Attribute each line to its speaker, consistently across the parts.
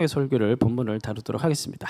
Speaker 1: 설교를 본문을 다루도록 하겠습니다.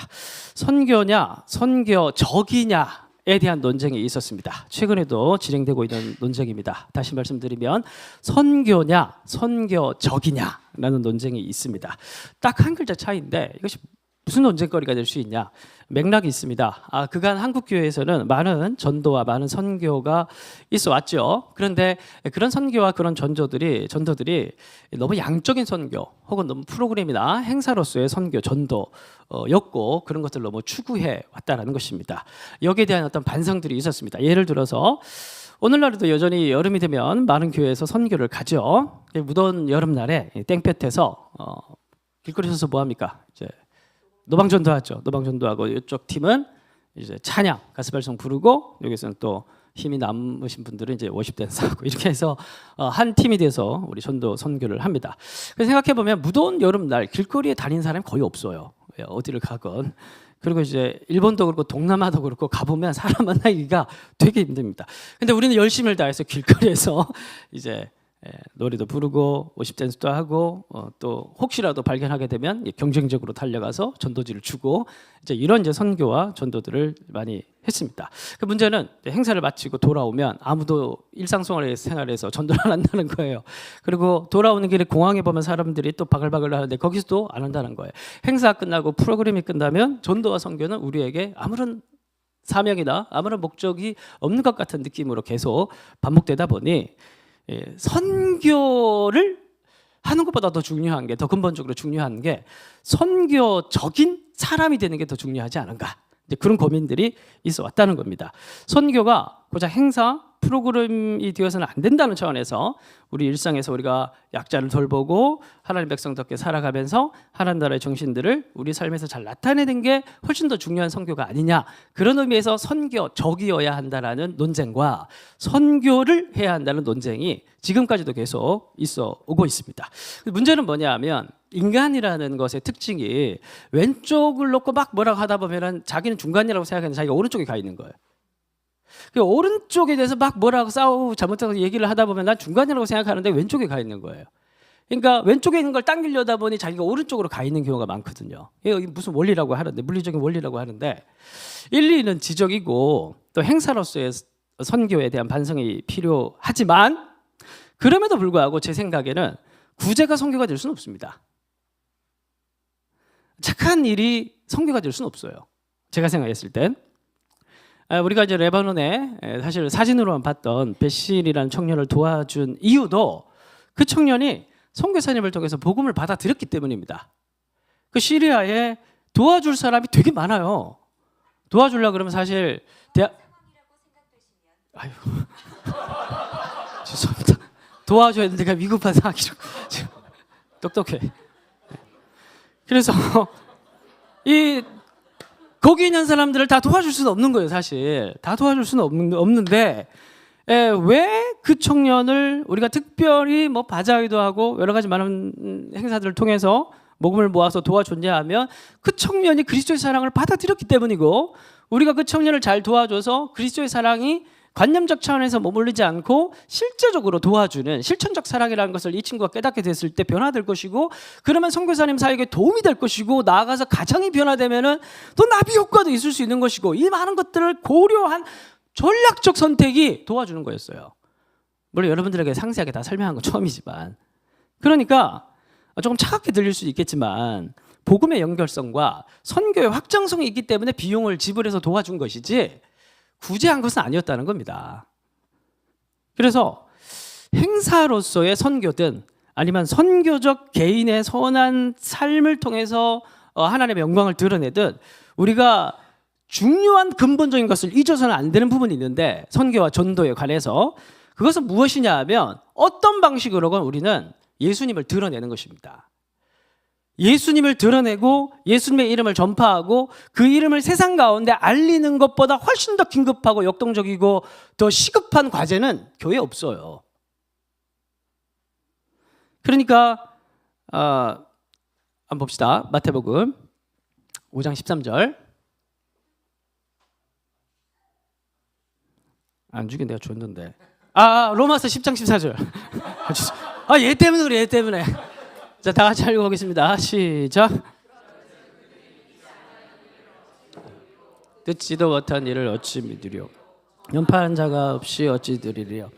Speaker 1: 선교냐, 선교적이냐에 대한 논쟁이 있었습니다. 최근에도 진행되고 있는 논쟁입니다. 다시 말씀드리면 선교냐, 선교적이냐라는 논쟁이 있습니다. 딱 한 글자 차이인데 이것이 무슨 논쟁거리가 될 수 있냐? 맥락이 있습니다. 그간 한국교회에서는 많은 전도와 많은 선교가 있어 왔죠. 그런데 그런 선교와 그런 전도들이 너무 양적인 선교 혹은 너무 프로그램이나 행사로서의 선교, 전도였고 그런 것들을 너무 추구해 왔다라는 것입니다. 여기에 대한 어떤 반성들이 있었습니다. 예를 들어서 오늘날에도 여전히 여름이 되면 많은 교회에서 선교를 가죠. 무더운 여름날에 땡볕에서 길거리 서서 뭐 합니까? 이제 노방전도 하죠. 노방전도 하고 이쪽 팀은 이제 찬양, 가스펠송 부르고 여기서는 또 힘이 남으신 분들은 이제 워십 댄스 하고 이렇게 해서 한 팀이 돼서 우리 전도 선교를 합니다. 그래서 생각해 보면 무더운 여름날 길거리에 다니는 사람이 거의 없어요. 어디를 가건. 그리고 이제 일본도 그렇고 동남아도 그렇고 가보면 사람 만나기가 되게 힘듭니다. 근데 우리는 열심을 다해서 길거리에서 이제 노래도 부르고 워십 댄스도 하고 또 혹시라도 발견하게 되면 경쟁적으로 달려가서 전도지를 주고 이제 이런 이제 선교와 전도들을 많이 했습니다. 그 문제는 행사를 마치고 돌아오면 아무도 일상생활에서 전도를 안 한다는 거예요. 그리고 돌아오는 길에 공항에 보면 사람들이 또 바글바글 하는데 거기서도 안 한다는 거예요. 행사 끝나고 프로그램이 끝나면 전도와 선교는 우리에게 아무런 사명이나 아무런 목적이 없는 것 같은 느낌으로 계속 반복되다 보니 선교를 하는 것보다 더 중요한 게, 더 근본적으로 중요한 게 선교적인 사람이 되는 게 더 중요하지 않은가, 이제 그런 고민들이 있어 왔다는 겁니다. 선교가 고작 행사, 프로그램이 되어서는 안 된다는 차원에서 우리 일상에서 우리가 약자를 돌보고 하나님 백성답게 살아가면서 하나님 나라의 정신들을 우리 삶에서 잘 나타내는 게 훨씬 더 중요한 선교가 아니냐, 그런 의미에서 선교적이어야 한다라는 논쟁과 선교를 해야 한다는 논쟁이 지금까지도 계속 있어 오고 있습니다. 문제는 뭐냐 하면 인간이라는 것의 특징이 왼쪽을 놓고 막 뭐라고 하다 보면 자기는 중간이라고 생각하는데 자기가 오른쪽에 가 있는 거예요. 그 오른쪽에 대해서 막 뭐라고 싸우고 잘못해서 얘기를 하다 보면 난 중간이라고 생각하는데 왼쪽에 가 있는 거예요. 그러니까 왼쪽에 있는 걸 당기려다 보니 자기가 오른쪽으로 가 있는 경우가 많거든요. 이게 무슨 원리라고 하는데, 물리적인 원리라고 하는데 일리는 지적이고 또 행사로서의 선교에 대한 반성이 필요하지만 그럼에도 불구하고 제 생각에는 구제가 선교가 될 수는 없습니다. 착한 일이 선교가 될 수는 없어요. 제가 생각했을 땐 우리가 이제 레바논에 사실 사진으로만 봤던 베실이라는 청년을 도와준 이유도 그 청년이 선교사님을 통해서 복음을 받아들였기 때문입니다. 그 시리아에 도와줄 사람이 되게 많아요. 도와주려고 그러면 사실 아유 죄송합니다. 도와줘야 되는데 그냥 위급한 상황이라고. 똑똑해. 그래서 거기 있는 사람들을 다 도와줄 수는 없는 거예요. 사실 다 도와줄 수는 없는데 왜 그 청년을 우리가 특별히 뭐 바자회도 하고 여러 가지 많은 행사들을 통해서 모금을 모아서 도와줬냐 하면 그 청년이 그리스도의 사랑을 받아들였기 때문이고, 우리가 그 청년을 잘 도와줘서 그리스도의 사랑이 관념적 차원에서 머물리지 않고 실제적으로 도와주는 실천적 사랑이라는 것을 이 친구가 깨닫게 됐을 때 변화될 것이고, 그러면 선교사님 사역에 도움이 될 것이고, 나아가서 가정이 변화되면은 또 나비 효과도 있을 수 있는 것이고, 이 많은 것들을 고려한 전략적 선택이 도와주는 거였어요. 물론 여러분들에게 상세하게 다 설명한 건 처음이지만, 그러니까 조금 차갑게 들릴 수도 있겠지만 복음의 연결성과 선교의 확장성이 있기 때문에 비용을 지불해서 도와준 것이지 구제한 것은 아니었다는 겁니다. 그래서 행사로서의 선교든 아니면 선교적 개인의 선한 삶을 통해서 하나님의 영광을 드러내든 우리가 중요한 근본적인 것을 잊어서는 안 되는 부분이 있는데, 선교와 전도에 관해서 그것은 무엇이냐 하면 어떤 방식으로건 우리는 예수님을 드러내는 것입니다. 예수님을 드러내고 예수님의 이름을 전파하고 그 이름을 세상 가운데 알리는 것보다 훨씬 더 긴급하고 역동적이고 더 시급한 과제는 교회에 없어요. 그러니까 한번 봅시다. 마태복음 5장 13절. 안 주긴 내가 줬는데. 로마서 10장 14절. 얘 때문에 그래, 얘 때문에. 자, 다 같이 읽어보겠습니다. 시작. 듣지도 못한 일을 어찌 믿으려. 연파한 자가 없이 어찌 들으리요.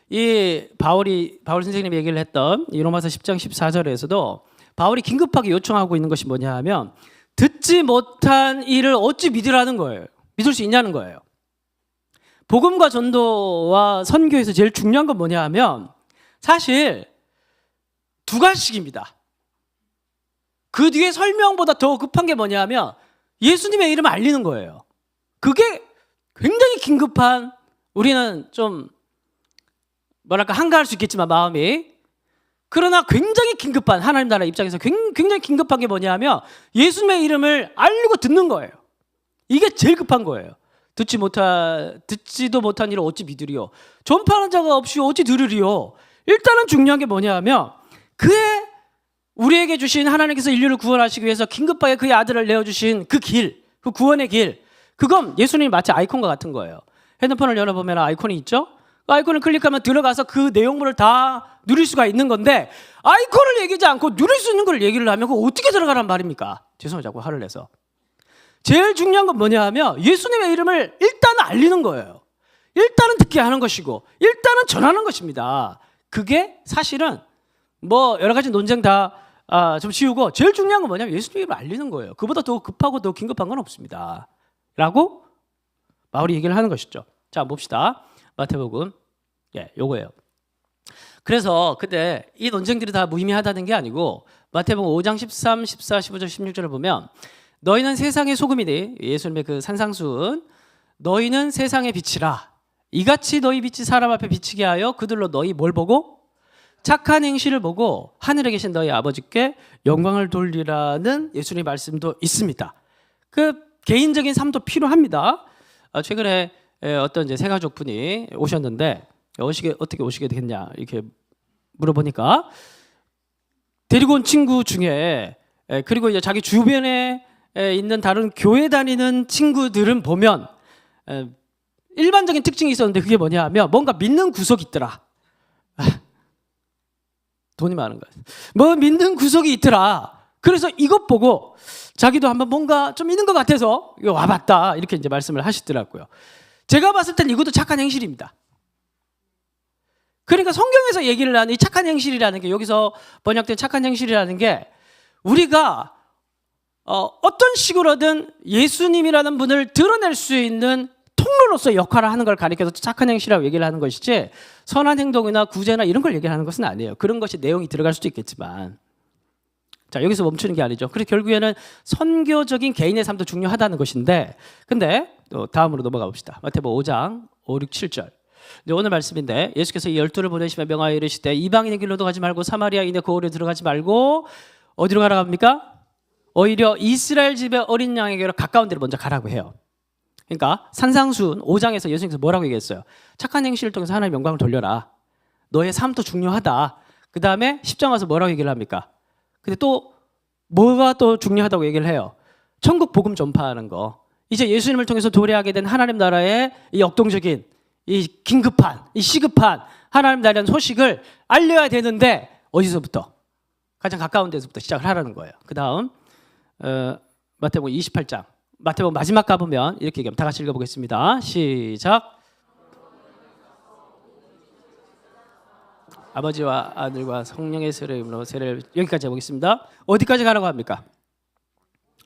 Speaker 1: 이 바울 선생님이 얘기를 했던 이 로마서 10장 14절에서도 바울이 긴급하게 요청하고 있는 것이 뭐냐 하면 듣지 못한 일을 어찌 믿으라는 거예요. 믿을 수 있냐는 거예요. 복음과 전도와 선교에서 제일 중요한 건 뭐냐 하면 사실 두 가지씩입니다. 그 뒤에 설명보다 더 급한 게 뭐냐 하면 예수님의 이름을 알리는 거예요. 그게 굉장히 긴급한, 우리는 좀 뭐랄까 한가할 수 있겠지만 마음이, 그러나 굉장히 긴급한, 하나님 나라 입장에서 굉장히 긴급한 게 뭐냐 하면 예수님의 이름을 알리고 듣는 거예요. 이게 제일 급한 거예요. 듣지도 못한 일을 어찌 믿으리요. 전파하는 자가 없이 어찌 들으리요. 일단은 중요한 게 뭐냐 하면 그의 우리에게 주신, 하나님께서 인류를 구원하시기 위해서 긴급하게 그의 아들을 내어주신 그 길, 그 구원의 길, 그건 예수님이 마치 아이콘과 같은 거예요. 핸드폰을 열어보면 아이콘이 있죠? 그 아이콘을 클릭하면 들어가서 그 내용물을 다 누릴 수가 있는 건데 아이콘을 얘기하지 않고 누릴 수 있는 걸 얘기를 하면 그거 어떻게 들어가란 말입니까? 죄송해요, 자꾸 화를 내서. 제일 중요한 건 뭐냐 하면 예수님의 이름을 일단 알리는 거예요. 일단은 듣게 하는 것이고 일단은 전하는 것입니다. 그게 사실은 뭐 여러 가지 논쟁 다 좀 지우고 제일 중요한 건 뭐냐면 예수님의 이름을 알리는 거예요. 그보다 더 급하고 더 긴급한 건 없습니다. 라고 바울이 얘기를 하는 것이죠. 자, 봅시다. 마태복음, 요거예요. 그래서 근데 이 논쟁들이 다 무의미하다는 게 아니고 마태복음 5장 13, 14, 15절, 16절을 보면 너희는 세상의 소금이니, 예수님의 그 산상수훈, 너희는 세상의 빛이라. 이같이 너희 빛이 사람 앞에 비치게 하여 그들로 너희 뭘 보고? 착한 행실을 보고 하늘에 계신 너희 아버지께 영광을 돌리라는 예수님의 말씀도 있습니다. 그 개인적인 삶도 필요합니다. 최근에 어떤 이제 새가족 분이 오셨는데 어떻게 오시게 되겠냐 이렇게 물어보니까 데리고 온 친구 중에 그리고 이제 자기 주변에 있는 다른 교회 다니는 친구들은 보면 일반적인 특징이 있었는데 그게 뭐냐 하면 뭔가 믿는 구석이 있더라. 돈이 많은 거야. 뭐 믿는 구석이 있더라. 그래서 이것 보고 자기도 한번 뭔가 좀 있는 것 같아서 와봤다 이렇게 이제 말씀을 하시더라고요. 제가 봤을 땐 이것도 착한 행실입니다. 그러니까 성경에서 얘기를 하는 이 착한 행실이라는 게, 여기서 번역된 착한 행실이라는 게 우리가 어떤 식으로든 예수님이라는 분을 드러낼 수 있는 통로로서 역할을 하는 걸 가리켜서 착한 행실이라고 얘기를 하는 것이지 선한 행동이나 구제나 이런 걸 얘기하는 것은 아니에요. 그런 것이 내용이 들어갈 수도 있겠지만, 자, 여기서 멈추는 게 아니죠. 그래서 결국에는 선교적인 개인의 삶도 중요하다는 것인데, 근데 또 다음으로 넘어가 봅시다. 마태복음 5장 5, 6, 7절. 오늘 말씀인데 예수께서 이 12를 보내시며 명하여 이르시되 이방인의 길로도 가지 말고 사마리아인의 고을에 들어가지 말고 어디로 가라고 합니까? 오히려 이스라엘 집의 어린 양에게로 가까운 데로 먼저 가라고 해요. 그러니까 산상수훈 5장에서 예수님께서 뭐라고 얘기했어요? 착한 행실을 통해서 하나님의 영광을 돌려라. 너의 삶도 중요하다. 그 다음에 10장 와서 뭐라고 얘기를 합니까? 근데 또 뭐가 또 중요하다고 얘기를 해요? 천국 복음 전파하는 거. 이제 예수님을 통해서 도래하게 된 하나님 나라의 이 역동적인, 이 긴급한, 이 시급한 하나님 나라의 소식을 알려야 되는데 어디서부터? 가장 가까운 데서부터 시작을 하라는 거예요. 그 다음 마태복음 28장. 마태복음 마지막 가보면 이렇게 얘기합니다. 다 같이 읽어보겠습니다. 시작. 아버지와 아들과 성령의 이름으로 세례를, 여기까지 해보겠습니다. 어디까지 가라고 합니까?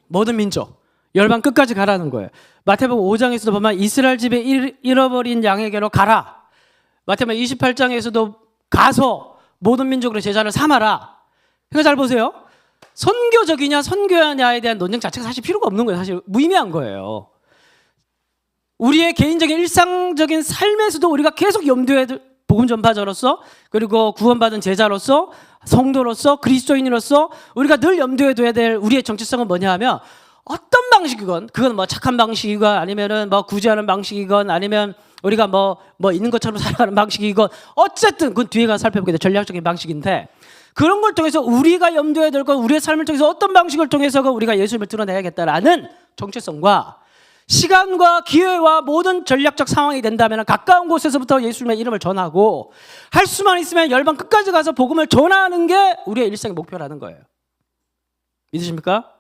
Speaker 1: 모든 민족, 열방 끝까지 가라는 거예요. 마태복음 5장에서도 보면 이스라엘 집에 잃어버린 양에게로 가라. 마태복음 28장에서도 가서 모든 민족으로 제자를 삼아라. 그러니까 잘 보세요. 선교적이냐 선교하냐에 대한 논쟁 자체가 사실 필요가 없는 거예요. 사실 무의미한 거예요. 우리의 개인적인 일상적인 삶에서도 우리가 계속 염두에 복음 전파자로서, 그리고 구원받은 제자로서, 성도로서, 그리스도인으로서 우리가 늘 염두에 둬야 될 우리의 정체성은 뭐냐 하면 어떤 방식이건, 그건 뭐 착한 방식이건 아니면은 뭐 구제하는 방식이건 아니면 우리가 뭐 있는 것처럼 살아가는 방식이건 어쨌든 그건 뒤에 가서 살펴보게 돼. 전략적인 방식인데 그런 걸 통해서 우리가 염두에 둘 건 우리의 삶을 통해서 어떤 방식을 통해서 우리가 예수님을 드러내야겠다라는 정체성과 시간과 기회와 모든 전략적 상황이 된다면 가까운 곳에서부터 예수님의 이름을 전하고 할 수만 있으면 열방 끝까지 가서 복음을 전하는 게 우리의 일생의 목표라는 거예요. 믿으십니까?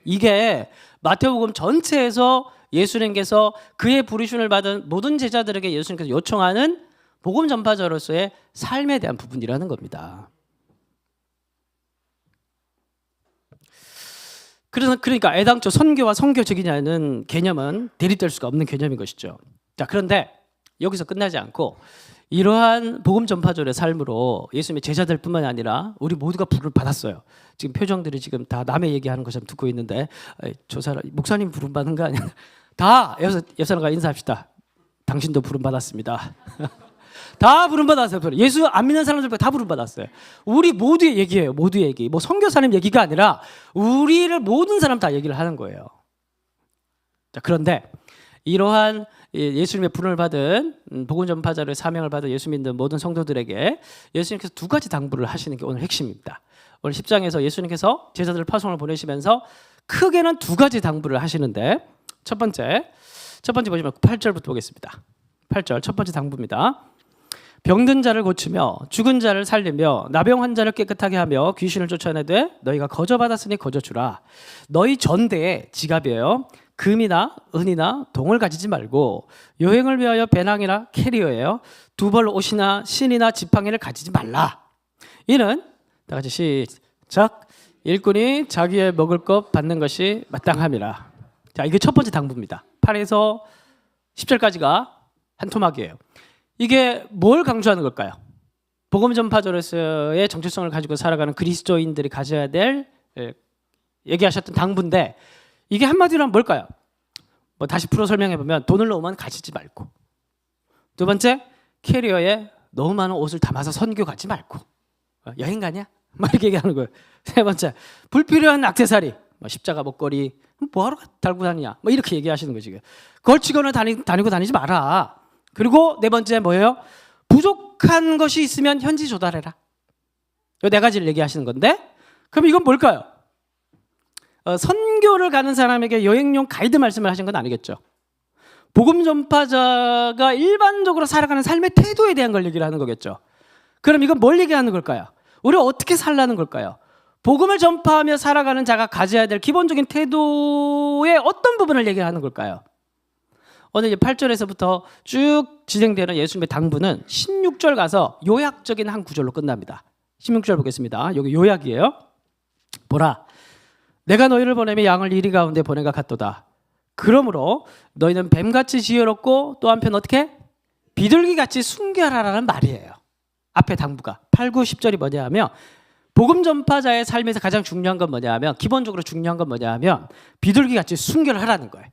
Speaker 1: 이게 마태복음 전체에서 예수님께서 그의 부르심을 받은 모든 제자들에게 예수님께서 요청하는 복음 전파자로서의 삶에 대한 부분이라는 겁니다. 그러니까 애당초 선교와 선교적이냐는 개념은 대립될 수가 없는 개념인 것이죠. 자, 그런데 여기서 끝나지 않고 이러한 복음 전파자의 삶으로 예수님의 제자들뿐만 아니라 우리 모두가 부름을 받았어요. 지금 표정들이 지금 다 남의 얘기하는 것처럼 듣고 있는데 저 사람 목사님 부름 받은 거 아니야? 다 옆 사람과 인사합시다. 당신도 부름 받았습니다. 다 부름 받았어요. 예수 안 믿는 사람들 다 부름 받았어요. 우리 모두의 얘기예요. 모두의 얘기. 뭐 선교사님 얘기가 아니라 우리를 모든 사람 다 얘기를 하는 거예요. 자, 그런데 이러한 예수님의 부름을 받은 복음 전파자의 사명을 받은 예수 믿는 모든 성도들에게 예수님께서 두 가지 당부를 하시는 게 오늘 핵심입니다. 오늘 10장에서 예수님께서 제자들 파송을 보내시면서 크게는 두 가지 당부를 하시는데 첫 번째 보시면 8절부터 보겠습니다. 8절 첫 번째 당부입니다. 병든 자를 고치며 죽은 자를 살리며 나병 환자를 깨끗하게 하며 귀신을 쫓아내되 너희가 거저 받았으니 거저 주라. 너희 전대에 지갑이에요. 금이나 은이나 동을 가지지 말고 여행을 위하여 배낭이나 캐리어예요. 두 벌 옷이나 신이나 지팡이를 가지지 말라. 이는 다 같이 시작. 일꾼이 자기의 먹을 것 받는 것이 마땅함이라. 자, 이게 첫 번째 당부입니다. 8에서 10절까지가 한 토막이에요. 이게 뭘 강조하는 걸까요? 복음 전파자로서의 정체성을 가지고 살아가는 그리스도인들이 가져야 될 얘기하셨던 당부인데 이게 한마디로 하면 뭘까요? 뭐 다시 풀어 설명해 보면 돈을 너무 가지지 말고, 두 번째 캐리어에 너무 많은 옷을 담아서 선교 가지 말고, 여행 가냐? 막 이렇게 얘기하는 거예요. 세 번째 불필요한 액세서리, 뭐 십자가 목걸이 뭐하러 달고 다니냐? 뭐 이렇게 얘기하시는 거지. 걸치고는 다니고 다니지 마라. 그리고 네 번째 뭐예요? 부족한 것이 있으면 현지 조달해라. 이 네 가지를 얘기하시는 건데, 그럼 이건 뭘까요? 선교를 가는 사람에게 여행용 가이드 말씀을 하신 건 아니겠죠. 복음 전파자가 일반적으로 살아가는 삶의 태도에 대한 걸 얘기를 하는 거겠죠. 그럼 이건 뭘 얘기하는 걸까요? 우리가 어떻게 살라는 걸까요? 복음을 전파하며 살아가는 자가 가져야 될 기본적인 태도의 어떤 부분을 얘기하는 걸까요? 오늘 이제 8절에서부터 쭉 진행되는 예수님의 당부는 16절 가서 요약적인 한 구절로 끝납니다. 16절 보겠습니다. 여기 요약이에요. 보라, 내가 너희를 보내며 양을 이리 가운데 보낸과 같도다. 그러므로 너희는 뱀같이 지혜롭고 또 한편 어떻게? 비둘기같이 순결하라는 말이에요. 앞에 당부가 8, 9, 10절이 뭐냐 하면 복음 전파자의 삶에서 가장 중요한 건 뭐냐 하면, 기본적으로 중요한 건 뭐냐 하면 비둘기같이 순결하라는 거예요.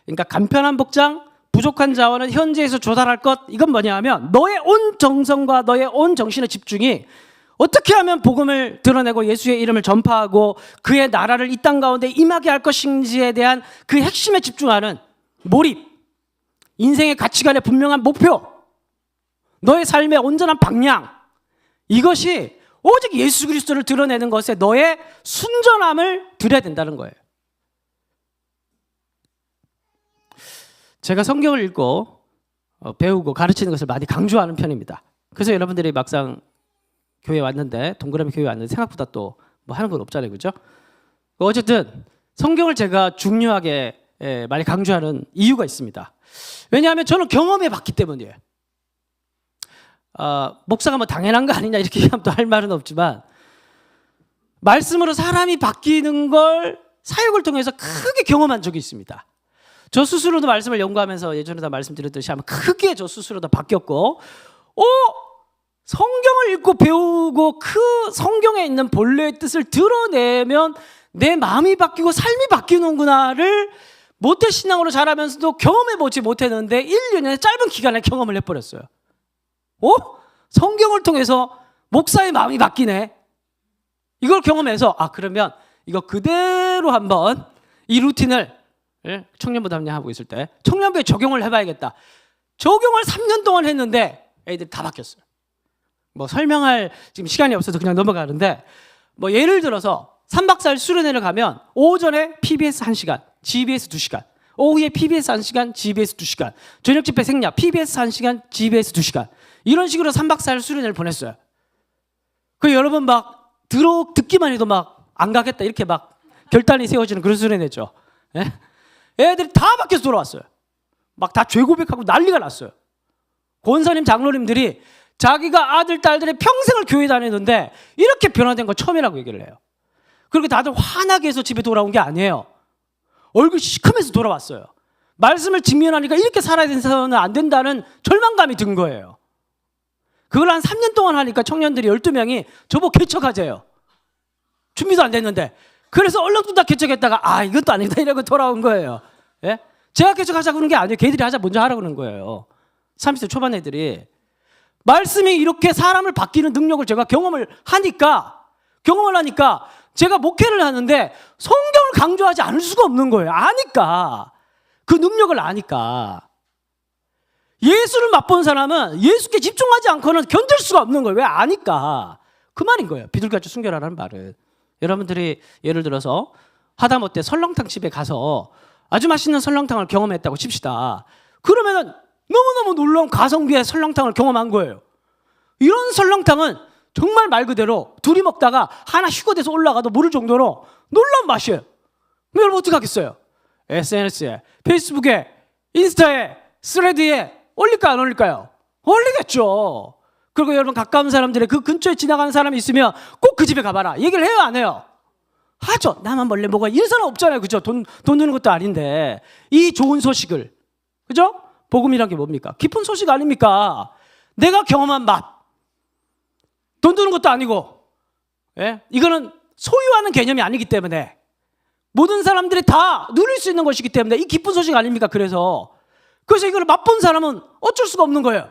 Speaker 1: 그러니까 간편한 복장, 부족한 자원은 현지에서 조달할 것, 이건 뭐냐 하면 너의 온 정성과 너의 온 정신의 집중이 어떻게 하면 복음을 드러내고 예수의 이름을 전파하고 그의 나라를 이 땅 가운데 임하게 할 것인지에 대한 그 핵심에 집중하는 몰입, 인생의 가치관의 분명한 목표, 너의 삶의 온전한 방향, 이것이 오직 예수 그리스도를 드러내는 것에 너의 순전함을 드려야 된다는 거예요. 제가 성경을 읽고 배우고 가르치는 것을 많이 강조하는 편입니다. 그래서 여러분들이 막상 교회 왔는데, 동그라미 교회 왔는데 생각보다 또 뭐 하는 건 없잖아요, 그죠? 어쨌든 성경을 제가 중요하게 많이 강조하는 이유가 있습니다. 왜냐하면 저는 경험해 봤기 때문이에요. 목사가 뭐 당연한 거 아니냐 이렇게 얘기하면 또 할 말은 없지만, 말씀으로 사람이 바뀌는 걸 사역을 통해서 크게 경험한 적이 있습니다. 저 스스로도 말씀을 연구하면서 예전에 다 말씀드렸듯이 아마 크게 저 스스로도 바뀌었고, 성경을 읽고 배우고 그 성경에 있는 본래의 뜻을 드러내면 내 마음이 바뀌고 삶이 바뀌는구나를 모태신앙으로 자라면서도 경험해보지 못했는데 1, 2년의 짧은 기간에 경험을 해버렸어요. 성경을 통해서 목사의 마음이 바뀌네. 이걸 경험해서 그러면 이거 그대로 한번 이 루틴을 청년부 담당하고 있을 때 청년부에 적용을 해봐야겠다. 적용을 3년 동안 했는데 애들이 다 바뀌었어요. 뭐 설명할 지금 시간이 없어서 그냥 넘어가는데, 뭐 예를 들어서 3박 4일 수련회를 가면 오전에 PBS 1시간, GBS 2시간, 오후에 PBS 1시간, GBS 2시간, 저녁 집회 생략, PBS 1시간, GBS 2시간, 이런 식으로 3박 4일 수련회를 보냈어요. 그 여러분 막 듣기만 해도 막 안 가겠다 이렇게 막 결단이 세워지는 그런 수련회죠. 예? 애들이 다 밖에서 돌아왔어요. 막 다 죄 고백하고 난리가 났어요. 권사님, 장로님들이 자기가 아들, 딸들이 평생을 교회 다니는데 이렇게 변화된 거 처음이라고 얘기를 해요. 그렇게 다들 화나게 해서 집에 돌아온 게 아니에요. 얼굴 시커매서 돌아왔어요. 말씀을 직면하니까 이렇게 살아야 돼서는 안 된다는 절망감이 든 거예요. 그걸 한 3년 동안 하니까 청년들이 12명이 저보고 개척하재요. 준비도 안 됐는데. 그래서 얼렁뚱땅 개척했다가 이것도 아니다 이러고 돌아온 거예요. 예? 제가 개척하자고 그런 게 아니에요. 걔들이 하자 먼저 하라고 그러는 거예요. 30대 초반 애들이. 말씀이 이렇게 사람을 바뀌는 능력을 제가 경험을 하니까 제가 목회를 하는데 성경을 강조하지 않을 수가 없는 거예요. 아니까. 그 능력을 아니까. 예수를 맛본 사람은 예수께 집중하지 않고는 견딜 수가 없는 거예요. 왜? 아니까. 그 말인 거예요. 비둘기같이 순결하라는 말은. 여러분들이 예를 들어서 하다못해 설렁탕 집에 가서 아주 맛있는 설렁탕을 경험했다고 칩시다. 그러면은 너무너무 놀라운 가성비의 설렁탕을 경험한 거예요. 이런 설렁탕은 정말 말 그대로 둘이 먹다가 하나 휴거돼서 올라가도 모를 정도로 놀라운 맛이에요. 여러분 어떻게 하겠어요? SNS에, 페이스북에, 인스타에, 스레드에 올릴까요? 안 올릴까요? 올리겠죠. 그리고 여러분 가까운 사람들의 그 근처에 지나가는 사람이 있으면 꼭 그 집에 가봐라. 얘기를 해요? 안 해요? 하죠. 나만 몰래 뭐가 이런 사람 없잖아요. 그죠? 돈 드는 것도 아닌데. 이 좋은 소식을. 그죠? 복음이란 게 뭡니까? 깊은 소식 아닙니까? 내가 경험한 맛. 돈 드는 것도 아니고. 예? 이거는 소유하는 개념이 아니기 때문에 모든 사람들이 다 누릴 수 있는 것이기 때문에 이 기쁜 소식 아닙니까? 그래서 이걸 맛본 사람은 어쩔 수가 없는 거예요.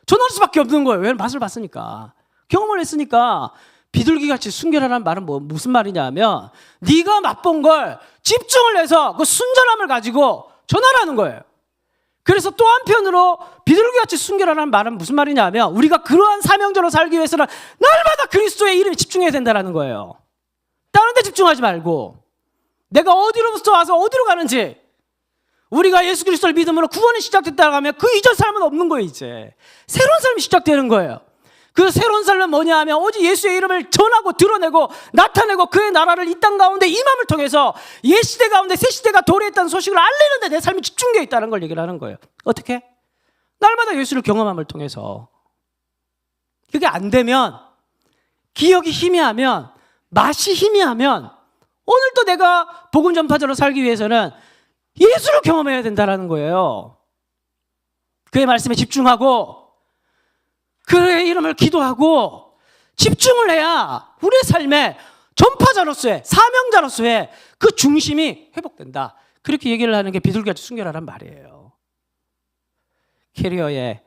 Speaker 1: 전할 수밖에 없는 거예요. 왜? 맛을 봤으니까. 경험을 했으니까. 비둘기같이 순결하라는 말은 무슨 말이냐 하면 네가 맛본 걸 집중을 해서 그 순전함을 가지고 전하라는 거예요. 그래서 또 한편으로 비둘기같이 순결하라는 말은 무슨 말이냐 하면 우리가 그러한 사명자로 살기 위해서는 날마다 그리스도의 이름에 집중해야 된다는 거예요. 다른 데 집중하지 말고 내가 어디로부터 와서 어디로 가는지 우리가 예수 그리스도를 믿음으로 구원이 시작됐다고 하면 그 이전 삶은 없는 거예요. 이제 새로운 삶이 시작되는 거예요. 그 새로운 삶은 뭐냐 하면 오직 예수의 이름을 전하고 드러내고 나타내고 그의 나라를 이 땅 가운데 임함을 통해서 옛 시대 가운데 새 시대가 도래했다는 소식을 알리는데 내 삶이 집중되어 있다는 걸 얘기를 하는 거예요. 어떻게? 날마다 예수를 경험함을 통해서. 그게 안 되면 기억이 희미하면 맛이 희미하면 오늘도 내가 복음 전파자로 살기 위해서는 예수를 경험해야 된다는 거예요. 그의 말씀에 집중하고 그의 이름을 기도하고 집중을 해야 우리의 삶에 전파자로서의 사명자로서의 그 중심이 회복된다. 그렇게 얘기를 하는 게 비둘기같이 순결하란 말이에요. 캐리어에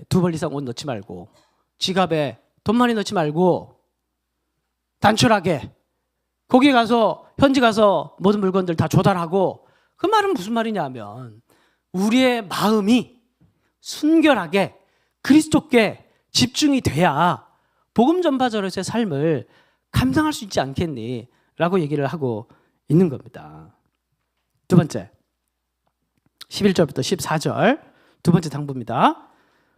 Speaker 1: 2벌 이상 옷 넣지 말고 지갑에 돈 많이 넣지 말고 단촐하게 거기 가서 현지 가서 모든 물건들 다 조달하고 그 말은 무슨 말이냐 하면 우리의 마음이 순결하게 그리스도께 집중이 돼야 복음 전파자로서의 삶을 감당할 수 있지 않겠니? 라고 얘기를 하고 있는 겁니다. 두 번째 11절부터 14절 두 번째 당부입니다.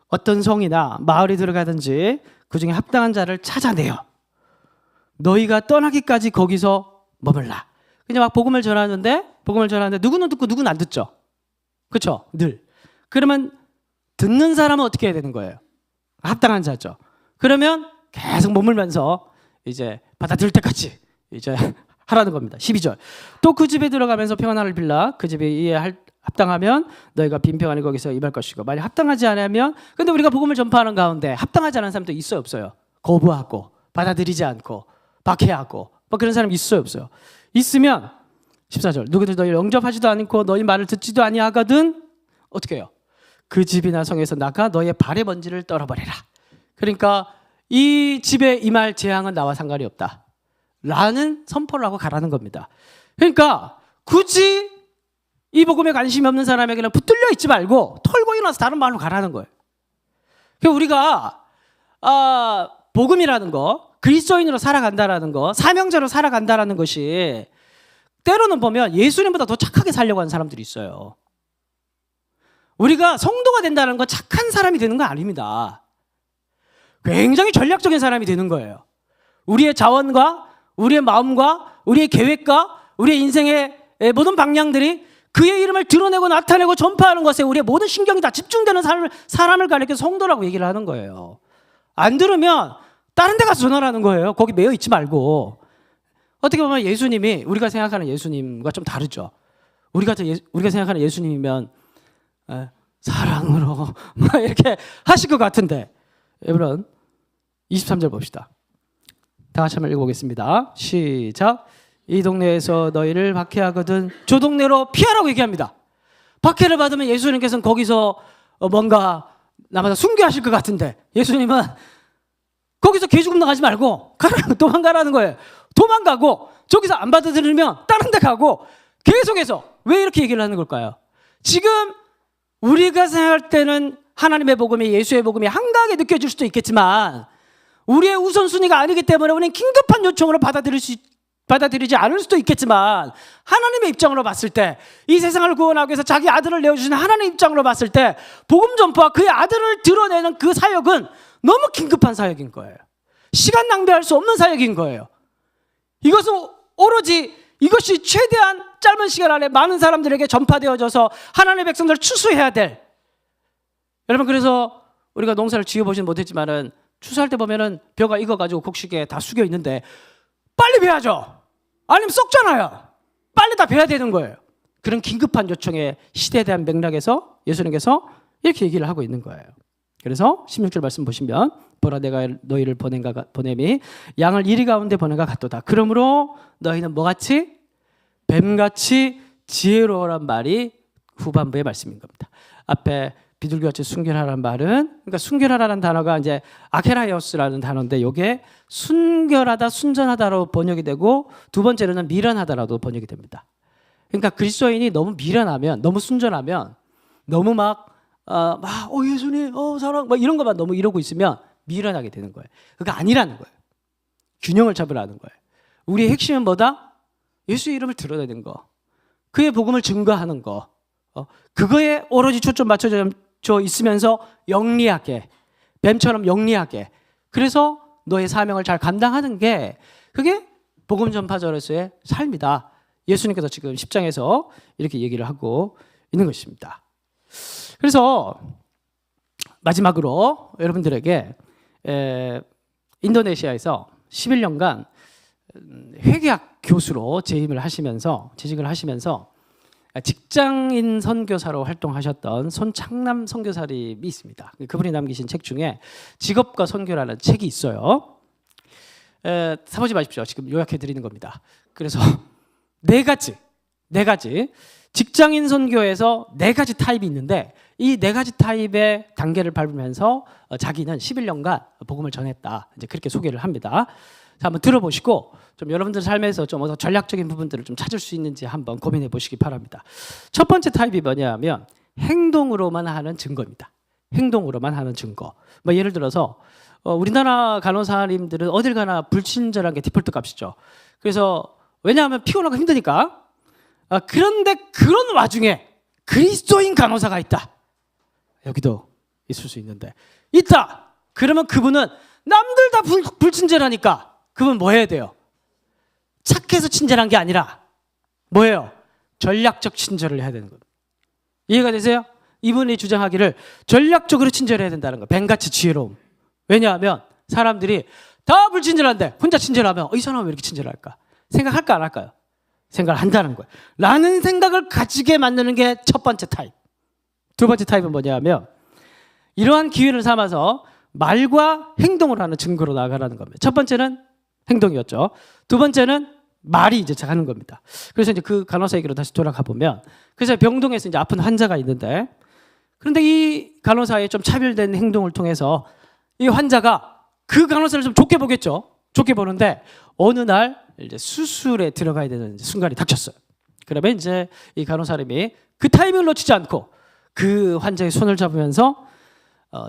Speaker 1: 어떤 성이나 마을에 들어가든지 그 중에 합당한 자를 찾아내어 너희가 떠나기까지 거기서 머물라. 그냥 막 복음을 전하는데 누구는 듣고 누구는 안 듣죠. 그렇죠? 늘. 그러면 듣는 사람은 어떻게 해야 되는 거예요? 합당한 자죠. 그러면 계속 머물면서 이제 받아들일 때까지 이제 하라는 겁니다. 12절. 또 그 집에 들어가면서 평안을 빌라 그 집에 이에 합당하면 너희가 빈평안에 거기서 임할 것이고 만약 합당하지 않으면 근데 우리가 복음을 전파하는 가운데 합당하지 않은 사람도 있어요 없어요? 거부하고 받아들이지 않고 박해하고 뭐 그런 사람이 있어요 없어요? 있으면 14절 누구들 너희 영접하지도 않고 너희 말을 듣지도 아니하거든 어떻게 해요? 그 집이나 성에서 나가 너의 발의 먼지를 떨어버리라. 그러니까 이 집에 임할 재앙은 나와 상관이 없다 라는 선포를 하고 가라는 겁니다. 그러니까 굳이 이 복음에 관심이 없는 사람에게는 붙들려 있지 말고 털고 일어나서 다른 마을로 가라는 거예요. 그러니까 우리가 복음이라는 거 그리스도인으로 살아간다라는 거 사명자로 살아간다라는 것이 때로는 보면 예수님보다 더 착하게 살려고 하는 사람들이 있어요. 우리가 성도가 된다는 건 착한 사람이 되는 건 아닙니다. 굉장히 전략적인 사람이 되는 거예요. 우리의 자원과 우리의 마음과 우리의 계획과 우리의 인생의 모든 방향들이 그의 이름을 드러내고 나타내고 전파하는 것에 우리의 모든 신경이 다 집중되는 사람을 가리켜 성도라고 얘기를 하는 거예요. 안 들으면 다른 데 가서 전화를 하는 거예요. 거기 매여 있지 말고. 어떻게 보면 예수님이 우리가 생각하는 예수님과 좀 다르죠. 우리가 생각하는 예수님이면 사랑으로 막 이렇게 하실 것 같은데, 여러분 23절 봅시다. 다 같이 한번 읽어보겠습니다. 시작. 이 동네에서 너희를 박해하거든 저 동네로 피하라고 얘기합니다. 박해를 받으면 예수님께서는 거기서 뭔가 나마다 순교하실 것 같은데, 예수님은 거기서 개죽음 당하지 말고 도망가라는 거예요. 도망가고 저기서 안 받아들이면 다른 데 가고 계속해서. 왜 이렇게 얘기를 하는 걸까요? 지금 우리가 생각할 때는 하나님의 복음이, 예수의 복음이 한가하게 느껴질 수도 있겠지만 우리의 우선순위가 아니기 때문에 우리는 긴급한 요청으로 받아들이지 않을 수도 있겠지만, 하나님의 입장으로 봤을 때, 이 세상을 구원하기 위해서 자기 아들을 내어주신 하나님의 입장으로 봤을 때 복음 전파와 그의 아들을 드러내는 그 사역은 너무 긴급한 사역인 거예요. 시간 낭비할 수 없는 사역인 거예요. 이것은 오로지 이것이 최대한 짧은 시간 안에 많은 사람들에게 전파되어져서 하나님의 백성들을 추수해야 될. 여러분, 그래서 우리가 농사를 지어보진 못했지만은 추수할 때 보면은 벼가 익어가지고 곡식에 다 숙여 있는데 빨리 베야죠. 아니면 썩잖아요. 빨리 다 베야 되는 거예요. 그런 긴급한 요청의 시대에 대한 맥락에서 예수님께서 이렇게 얘기를 하고 있는 거예요. 그래서 16절 말씀 보시면, 보라 내가 너희를 보냄이 양을 이리 가운데 보낸과 같도다. 그러므로 너희는 뭐같이? 뱀같이 지혜로우란 말이 후반부의 말씀인 겁니다. 앞에 비둘기같이 순결하라는 말은, 그러니까 순결하라는 단어가 이제 아케라이오스라는 단어인데, 이게 순결하다, 순전하다로 번역이 되고, 두 번째로는 미련하다라도 번역이 됩니다. 그러니까 그리스도인이 너무 미련하면, 너무 순전하면, 너무 예수님, 사랑, 이런 것만 너무 이러고 있으면 미련하게 되는 거예요. 그게 아니라는 거예요. 균형을 잡으라는 거예요. 우리의 핵심은 뭐다? 예수의 이름을 드러내는 거, 그의 복음을 증거하는 거, 그거에 오로지 초점 맞춰져 있으면서 영리하게, 뱀처럼 영리하게, 그래서 너의 사명을 잘 감당하는 게, 그게 복음 전파자로서의 삶이다. 예수님께서 지금 10장에서 이렇게 얘기를 하고 있는 것입니다. 그래서 마지막으로 여러분들에게 인도네시아에서 11년간 회계학 교수로 재직을 하시면서 직장인 선교사로 활동하셨던 손창남 선교사님이 있습니다. 그분이 남기신 책 중에 직업과 선교라는 책이 있어요. 사보지 마십시오. 지금 요약해 드리는 겁니다. 그래서 네 가지 직장인 선교에서 네 가지 타입이 있는데, 이 네 가지 타입의 단계를 밟으면서 자기는 11년간 복음을 전했다. 이제 그렇게 소개를 합니다. 자, 한번 들어보시고 좀 여러분들 삶에서 좀 어떤 전략적인 부분들을 좀 찾을 수 있는지 한번 고민해 보시기 바랍니다. 첫 번째 타입이 뭐냐면 행동으로만 하는 증거입니다. 행동으로만 하는 증거. 예를 들어서 우리나라 간호사님들은 어딜 가나 불친절한 게 디폴트 값이죠. 그래서 왜냐하면 피곤하고 힘드니까. 그런데 그런 와중에 그리스도인 간호사가 있다. 여기도 있을 수 있는데, 있다. 그러면 그분은 남들 다 불친절하니까 그분 뭐 해야 돼요? 착해서 친절한 게 아니라 뭐예요? 전략적 친절을 해야 되는 겁니다. 이해가 되세요? 이분이 주장하기를 전략적으로 친절해야 된다는 거예요. 뱀같이 지혜로움. 왜냐하면 사람들이 다 불친절한데 혼자 친절하면 이 사람은 왜 이렇게 친절할까? 생각할까 안 할까요? 생각을 한다는 거예요. 라는 생각을 가지게 만드는 게 첫 번째 타입. 두 번째 타입은 뭐냐면 이러한 기회를 삼아서 말과 행동을 하는 증거로 나아가라는 겁니다. 첫 번째는 행동이었죠. 두 번째는 말이 이제 하는 겁니다. 그래서 이제 그 간호사 얘기로 다시 돌아가 보면, 그래서 병동에서 이제 아픈 환자가 있는데, 그런데 이 간호사의 좀 차별된 행동을 통해서 이 환자가 그 간호사를 좀 좋게 보겠죠. 좋게 보는데 어느 날 이제 수술에 들어가야 되는 순간이 닥쳤어요. 그러면 이제 이 간호사님이 그 타이밍을 놓치지 않고 그 환자의 손을 잡으면서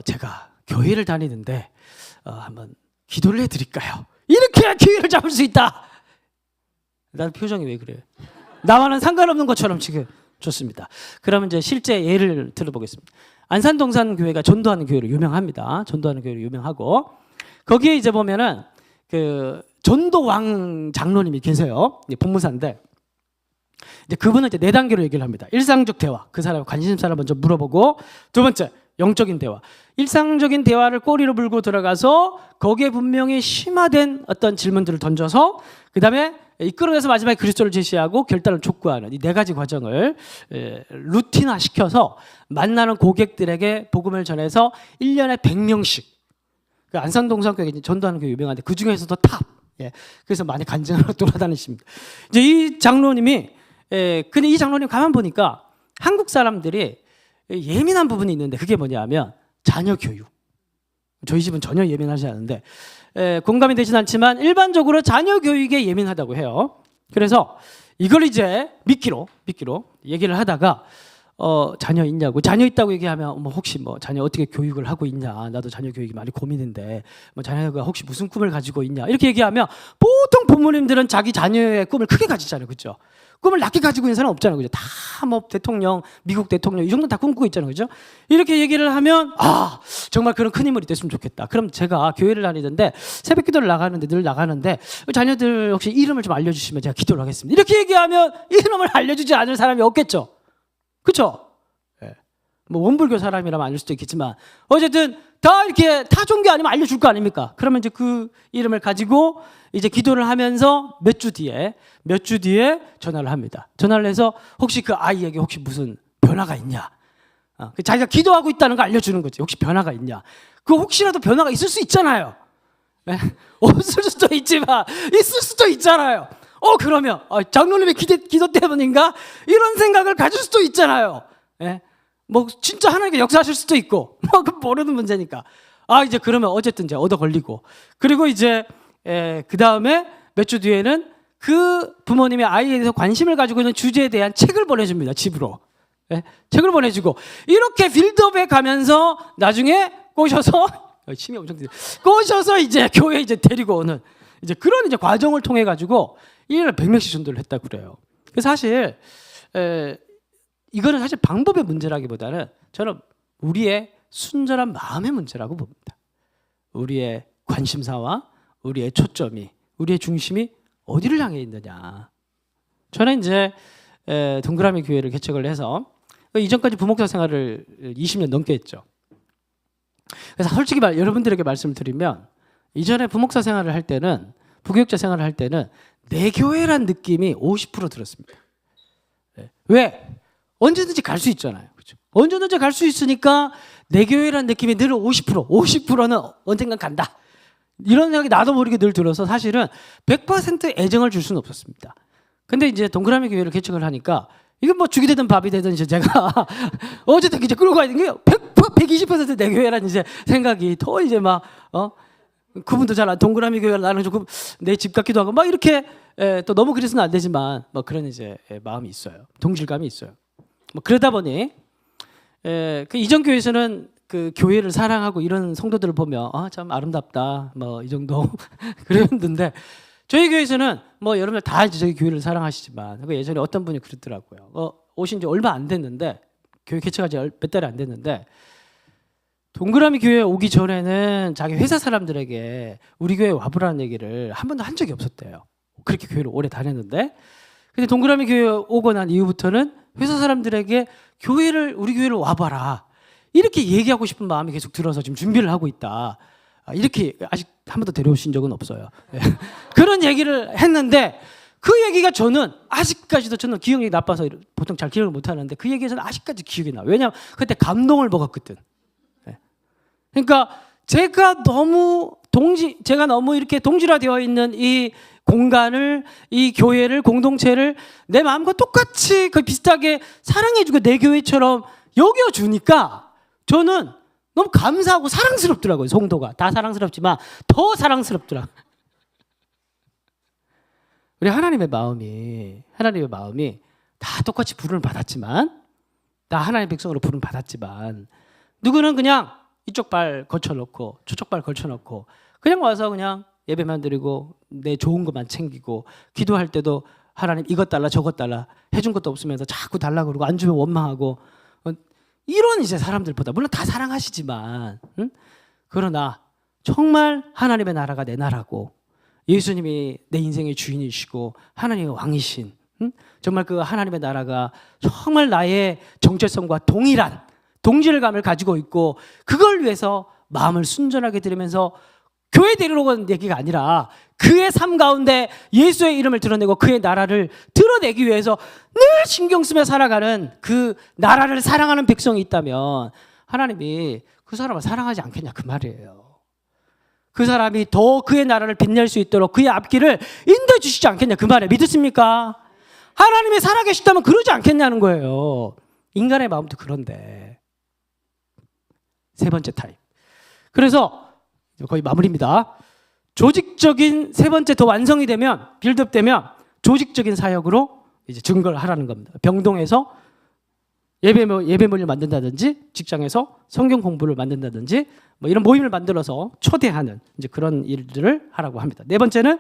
Speaker 1: 제가 교회를 다니는데 한번 기도를 해드릴까요? 이렇게 해야 기회를 잡을 수 있다. 나는 표정이 왜 그래요? 나와는 상관없는 것처럼 지금. 좋습니다. 그러면 이제 실제 예를 들어보겠습니다. 안산동산 교회가 전도하는 교회로 유명합니다. 전도하는 교회로 유명하고, 거기에 이제 보면은 그 전도왕 장로님이 계세요. 본무사인데 이제 그분은 이제 네 단계로 얘기를 합니다. 일상적 대화, 그 사람의 관심사를 먼저 물어보고, 두 번째 영적인 대화. 일상적인 대화를 꼬리로 물고 들어가서 거기에 분명히 심화된 어떤 질문들을 던져서 그 다음에 이끌어내서 마지막에 그리스도를 제시하고 결단을 촉구하는 이 네 가지 과정을 루틴화 시켜서 만나는 고객들에게 복음을 전해서 1년에 100명씩, 그 안산동산교회 전도하는 게 유명한데 그 중에서도 탑. 예. 그래서 많이 간증하러 돌아다니십니다. 이제 이 장로님이, 근데 이 장로님 가만 보니까 한국 사람들이 예민한 부분이 있는데 그게 뭐냐면 자녀 교육. 저희 집은 전혀 예민하지 않은데 공감이 되진 않지만 일반적으로 자녀 교육에 예민하다고 해요. 그래서 이걸 이제 미끼로 얘기를 하다가 자녀 있냐고, 자녀 있다고 얘기하면 뭐 혹시 뭐 자녀 어떻게 교육을 하고 있냐, 나도 자녀 교육이 많이 고민인데 뭐 자녀가 혹시 무슨 꿈을 가지고 있냐 이렇게 얘기하면 보통 부모님들은 자기 자녀의 꿈을 크게 가지잖아요, 그렇죠? 꿈을 낮게 가지고 있는 사람 없잖아요, 그죠? 다 뭐 대통령, 미국 대통령 이 정도 다 꿈꾸고 있잖아요, 그죠? 이렇게 얘기를 하면 정말 그런 큰 인물이 됐으면 좋겠다. 그럼 제가 교회를 다니는데 새벽기도를 나가는데 늘 나가는데 자녀들 혹시 이름을 좀 알려주시면 제가 기도를 하겠습니다. 이렇게 얘기하면 이름을 알려주지 않을 사람이 없겠죠, 그렇죠? 예. 뭐 원불교 사람이라면 알릴 수도 있겠지만 어쨌든 다 이렇게 타 종교 아니면 알려줄 거 아닙니까? 그러면 이제 그 이름을 가지고 이제 기도를 하면서 몇 주 뒤에 전화를 합니다. 전화를 해서 혹시 그 아이에게 혹시 무슨 변화가 있냐? 자기가 기도하고 있다는 거 알려주는 거지. 혹시 변화가 있냐? 그 혹시라도 변화가 있을 수 있잖아요. 네? 없을 수도 있지만 있을 수도 있잖아요. 그러면 장로님의 기도 때문인가? 이런 생각을 가질 수도 있잖아요. 네? 뭐 진짜 하나님께 역사하실 수도 있고 그 모르는 문제니까. 이제 그러면 어쨌든 이제 얻어 걸리고, 그리고 이제 그 다음에 몇 주 뒤에는 그 부모님의 아이에 대해서 관심을 가지고 있는 주제에 대한 책을 보내줍니다, 집으로. 책을 보내주고 이렇게 빌드업해 가면서 나중에 꼬셔서 침이 엄청 드세요. 꼬셔서 이제 교회 이제 데리고 오는 이제 그런 이제 과정을 통해 가지고 1년에 100명씩 전도를 했다고 그래요. 그래서 사실 이거는 사실 방법의 문제라기보다는 저는 우리의 순전한 마음의 문제라고 봅니다. 우리의 관심사와 우리의 초점이, 우리의 중심이 어디를 향해 있느냐. 저는 이제 동그라미 교회를 개척을 해서 이전까지 부목사 생활을 20년 넘게 했죠. 그래서 솔직히 여러분들에게 말씀을 드리면 이전에 부목사 생활을 할 때는, 부교육자 생활을 할 때는 내 교회란 느낌이 50% 들었습니다. 왜? 언제든지 갈 수 있잖아요, 그렇죠? 언제든지 갈 수 있으니까 내 교회란 느낌이 늘 50%는 언젠간 간다. 이런 생각이 나도 모르게 늘 들어서 사실은 100% 애정을 줄 수는 없었습니다. 근데 이제 동그라미 교회를 개척을 하니까 이건 뭐 죽이 되든 밥이 되든 이제 제가 어쨌든 이제 끌고 가야 되는 게 120% 내 교회라는 이제 생각이 더 이제 막 그분도 잘 동그라미 교회를 나는 조금 내 집 같기도 하고 막 이렇게 또 너무 그래서는 안 되지만 뭐 그런 이제 마음이 있어요. 동질감이 있어요. 뭐 그러다 보니 그 이전 교회에서는 그 교회를 사랑하고 이런 성도들을 보면 참 아름답다 뭐 이 정도 그랬는데 저희 교회에서는 뭐 여러분들 다 이제 저희 교회를 사랑하시지만 예전에 어떤 분이 그랬더라고요. 오신 지 얼마 안 됐는데 교회 개척한 지 몇 달이 안 됐는데 동그라미 교회에 오기 전에는 자기 회사 사람들에게 우리 교회에 와보라는 얘기를 한 번도 한 적이 없었대요. 그렇게 교회를 오래 다녔는데 근데 동그라미 교회에 오고 난 이후부터는 회사 사람들에게 우리 교회를 와봐라 이렇게 얘기하고 싶은 마음이 계속 들어서 지금 준비를 하고 있다. 이렇게 아직 한 번도 데려오신 적은 없어요. 그런 얘기를 했는데 그 얘기가 저는 아직까지도 저는 기억력이 나빠서 보통 잘 기억을 못 하는데 그 얘기가 저는 아직까지 기억이 나요. 왜냐하면 그때 감동을 먹었거든. 그러니까 제가 너무 이렇게 동질화되어 있는 이 공간을, 이 교회를, 공동체를 내 마음과 똑같이 비슷하게 사랑해주고 내 교회처럼 여겨주니까 저는 너무 감사하고 사랑스럽더라고요. 성도가 다 사랑스럽지만 더 사랑스럽더라고요. 우리 하나님의 마음이 다 똑같이 부름을 받았지만, 다 하나님의 백성으로 부름 받았지만 누구는 그냥 이쪽 발 걸쳐놓고 저쪽 발 걸쳐놓고 그냥 와서 그냥 예배만 드리고 내 좋은 것만 챙기고 기도할 때도 하나님 이것 달라 저것 달라 해준 것도 없으면서 자꾸 달라고 그러고 안 주면 원망하고 이런 이제 사람들보다 물론 다 사랑하시지만 그러나 정말 하나님의 나라가 내 나라고 예수님이 내 인생의 주인이시고 하나님의 왕이신 정말 그 하나님의 나라가 정말 나의 정체성과 동일한 동질감을 가지고 있고 그걸 위해서 마음을 순전하게 드리면서 교회 데리러 가는 얘기가 아니라 그의 삶 가운데 예수의 이름을 드러내고 그의 나라를 드러내기 위해서 늘 신경 쓰며 살아가는 그 나라를 사랑하는 백성이 있다면 하나님이 그 사람을 사랑하지 않겠냐 그 말이에요. 그 사람이 더 그의 나라를 빛낼 수 있도록 그의 앞길을 인도해 주시지 않겠냐 그 말이에요. 믿으십니까? 하나님이 살아계시다면 그러지 않겠냐는 거예요. 인간의 마음도 그런데. 세 번째 타입. 그래서 거의 마무리입니다. 조직적인 세 번째 더 완성이 되면 빌드업 되면 조직적인 사역으로 이제 증거를 하라는 겁니다. 병동에서 예배모임을 만든다든지 직장에서 성경 공부를 만든다든지 뭐 이런 모임을 만들어서 초대하는 이제 그런 일들을 하라고 합니다. 네 번째는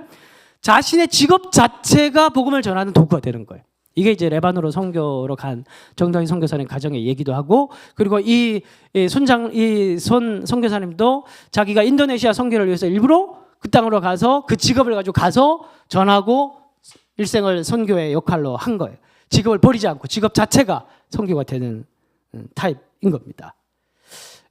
Speaker 1: 자신의 직업 자체가 복음을 전하는 도구가 되는 거예요. 이게 이제 레바논으로 선교로 간 정다희 선교사님 가정의 얘기도 하고 그리고 이 손 선교사님도 자기가 인도네시아 선교를 위해서 일부러 그 땅으로 가서 그 직업을 가지고 가서 전하고 일생을 선교의 역할로 한 거예요. 직업을 버리지 않고 직업 자체가 선교가 되는 타입인 겁니다.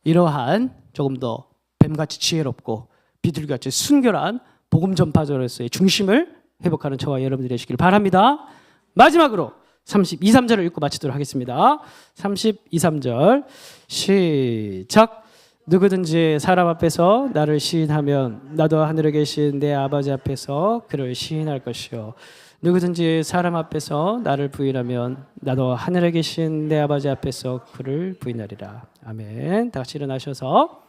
Speaker 1: 이러한 조금 더 뱀같이 지혜롭고 비둘기같이 순결한 복음 전파자로서의 중심을 회복하는 저와 여러분들이 되시길 바랍니다. 마지막으로 32, 3절을 읽고 마치도록 하겠습니다. 32, 3절 시작. 누구든지 사람 앞에서 나를 시인하면 나도 하늘에 계신 내 아버지 앞에서 그를 시인할 것이요 누구든지 사람 앞에서 나를 부인하면 나도 하늘에 계신 내 아버지 앞에서 그를 부인하리라. 아멘. 다 같이 일어나셔서